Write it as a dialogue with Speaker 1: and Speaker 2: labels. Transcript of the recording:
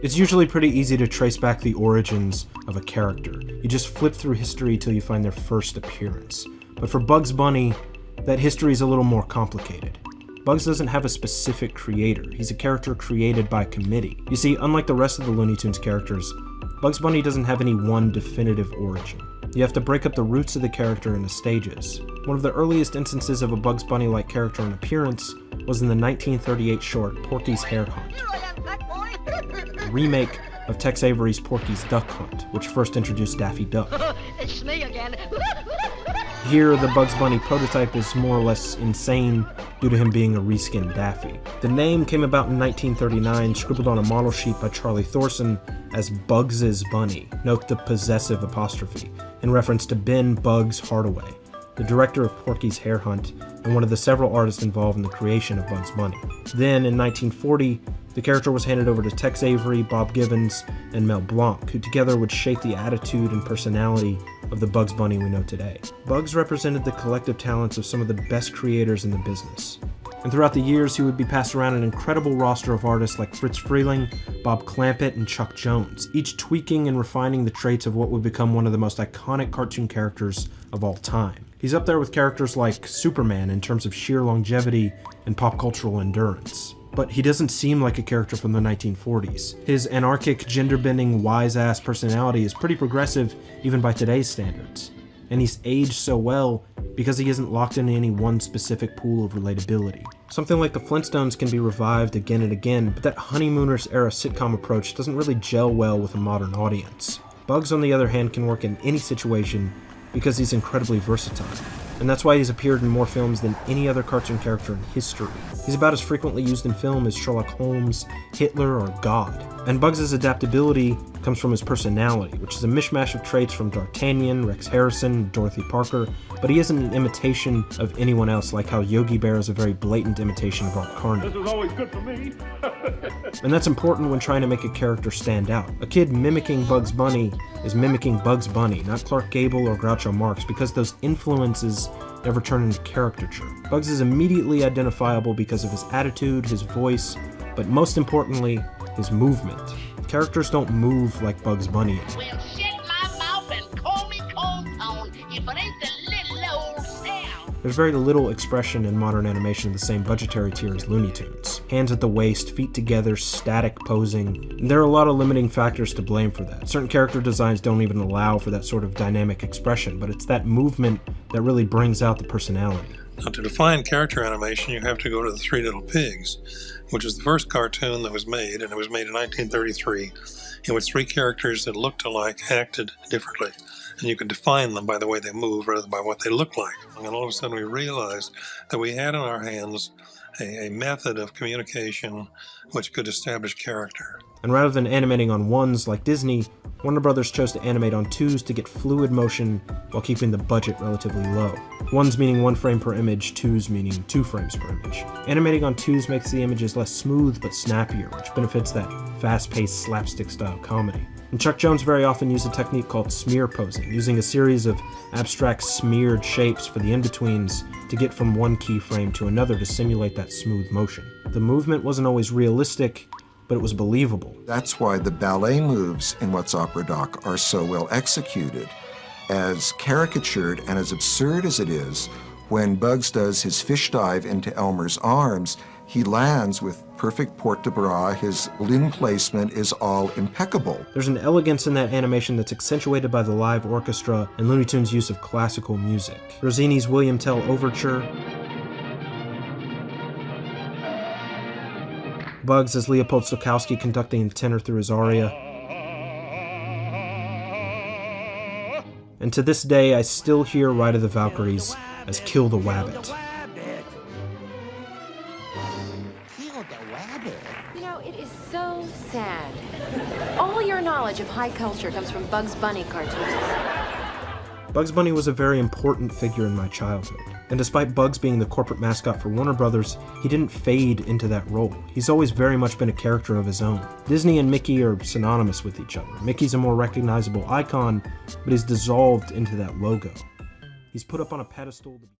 Speaker 1: It's usually pretty easy to trace back the origins of a character. You just flip through history till you find their first appearance. But for Bugs Bunny, that history is a little more complicated. Bugs doesn't have a specific creator. He's a character created by a committee. You see, unlike the rest of the Looney Tunes characters, Bugs Bunny doesn't have any one definitive origin. You have to break up the roots of the character into stages. One of the earliest instances of a Bugs Bunny-like character and appearance was in the 1938 short Porky's Hare Hunt, a remake of Tex Avery's Porky's Duck Hunt, which first introduced Daffy Duck.
Speaker 2: It's me again.
Speaker 1: Here, the Bugs Bunny prototype is more or less insane due to him being a reskinned Daffy. The name came about in 1939, scribbled on a model sheet by Charlie Thorson as Bugs's Bunny, note the possessive apostrophe, in reference to Ben Bugs Hardaway, the director of Porky's Hare Hunt and one of the several artists involved in the creation of Bugs Bunny. Then, in 1940, the character was handed over to Tex Avery, Bob Givens, and Mel Blanc, who together would shape the attitude and personality of the Bugs Bunny we know today. Bugs represented the collective talents of some of the best creators in the business. And throughout the years, he would be passed around an incredible roster of artists like Fritz Freeling, Bob Clampett, and Chuck Jones, each tweaking and refining the traits of what would become one of the most iconic cartoon characters of all time. He's up there with characters like Superman in terms of sheer longevity and pop cultural endurance. But he doesn't seem like a character from the 1940s. His anarchic, gender-bending, wise-ass personality is pretty progressive even by today's standards. And he's aged so well because he isn't locked into any one specific pool of relatability. Something like the Flintstones can be revived again and again, but that Honeymooners-era sitcom approach doesn't really gel well with a modern audience. Bugs, on the other hand, can work in any situation because he's incredibly versatile. And that's why he's appeared in more films than any other cartoon character in history. He's about as frequently used in film as Sherlock Holmes, Hitler, or God. And Bugs' adaptability comes from his personality, which is a mishmash of traits from D'Artagnan, Rex Harrison, Dorothy Parker, but he isn't an imitation of anyone else, like how Yogi Bear is a very blatant imitation of Art Carney.
Speaker 3: This is always good for me.
Speaker 1: And that's important when trying to make a character stand out. A kid mimicking Bugs Bunny is mimicking Bugs Bunny, not Clark Gable or Groucho Marx, because those influences never turn into caricature. Bugs is immediately identifiable because of his attitude, his voice, but most importantly, his movement. Characters don't move like Bugs Bunny.
Speaker 2: Well, shut my mouth and call me Cold Tone if it ain't the little old sound.
Speaker 1: There's very little expression in modern animation of the same budgetary tier as Looney Tunes. Hands at the waist, feet together, static posing. There are a lot of limiting factors to blame for that. Certain character designs don't even allow for that sort of dynamic expression, but it's that movement that really brings out the personality.
Speaker 4: Now, to define character animation, you have to go to the Three Little Pigs, which is the first cartoon that was made, and it was made in 1933, in which three characters that looked alike acted differently. And you could define them by the way they move rather than by what they look like. And all of a sudden we realized that we had in our hands a method of communication which could establish character.
Speaker 1: And rather than animating on ones like Disney, Warner Brothers chose to animate on twos to get fluid motion while keeping the budget relatively low. Ones meaning 1 frame per image, twos meaning 2 frames per image. Animating on twos makes the images less smooth but snappier, which benefits that fast-paced slapstick-style comedy. And Chuck Jones very often used a technique called smear posing, using a series of abstract smeared shapes for the in-betweens to get from one keyframe to another to simulate that smooth motion. The movement wasn't always realistic, but it was believable.
Speaker 5: That's why the ballet moves in What's Opera Doc are so well executed. As caricatured and as absurd as it is, when Bugs does his fish dive into Elmer's arms, he lands with perfect port de bras. His limb placement is all impeccable.
Speaker 1: There's an elegance in that animation that's accentuated by the live orchestra and Looney Tunes' use of classical music. Rossini's William Tell Overture, Bugs as Leopold Stokowski conducting the tenor through his aria. And to this day, I still hear Ride of the Valkyries as Kill the Wabbit.
Speaker 6: You know, it is so sad. All your knowledge of high culture comes from Bugs Bunny cartoons.
Speaker 1: Bugs Bunny was a very important figure in my childhood. And despite Bugs being the corporate mascot for Warner Brothers, he didn't fade into that role. He's always very much been a character of his own. Disney and Mickey are synonymous with each other. Mickey's a more recognizable icon, but he's dissolved into that logo. He's put up on a pedestal to